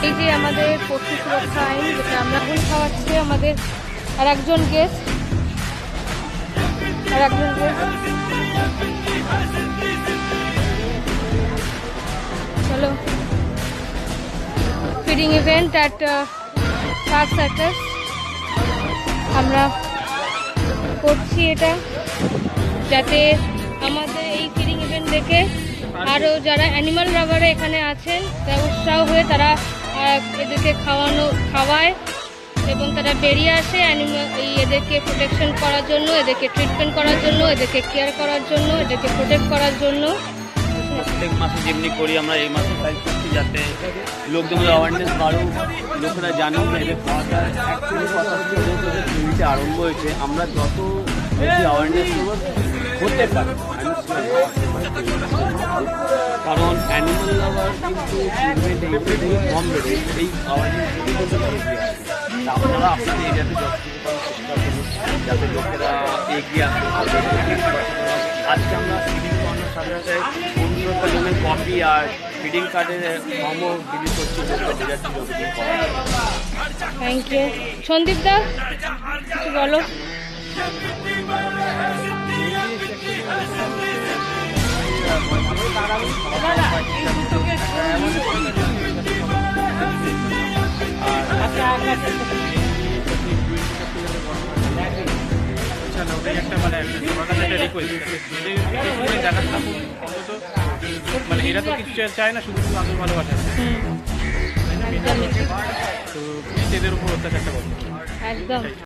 এই যে আমাদের পশু সুরক্ষা আইন, যেটা আমরা ভুল খাওয়াচ্ছে আমাদের আর একজন গেস্ট চলো feeding event at park circus আমরা করছি এটা, যাতে আমাদের এই ফিডিং ইভেন্ট দেখে আরও যারা অ্যানিমাল লাভারে এখানে আছেন তারা উৎসাহ হয়ে তারা এদেরকে খাওয়ায় এবং তারা বেরিয়ে আসে এদেরকে প্রোটেকশন করার জন্য, এদেরকে ট্রিটমেন্ট করার জন্য, এদেরকে কেয়ার করার জন্য, এদেরকে প্রোটেক্ট করার জন্য। প্রত্যেক মাসে যেমনি করি আমরা এই মাসে ট্রাই করছি যাতে লোকদের মধ্যে অ্যাওয়ারনেস বাড়ুক, লোকেরা জানুক এদের খাওয়াটা অ্যাকচুয়ালি কথা হচ্ছে টিভিতে আরম্ভ হয়েছে। আমরা যত বেশি অ্যাওয়ারনেস হতে পারি, কারণ অ্যানিমাল লাভার কিন্তু কম বেড়ে এই অ্যাওয়ারনেস হতে পারে। আপনারা আপনাদের এরিয়াতে যতটুকু চেষ্টা করুন যাতে লোকেরা এগিয়ে আসতে পারে। আজকে আমরা ফিডিং করানোর সাথে সাথে 15টা জনের কপি আর ফিডিং কার্ডের ফর্মও বিলি করছি। Thank you. সন্দীপ দা কিছু বলো। মানে এরা তো কিছু চায় না, শুধু শুধু আদর ভালোবাসা, তো এদের উপর অত্যাচারটা করছে একদম।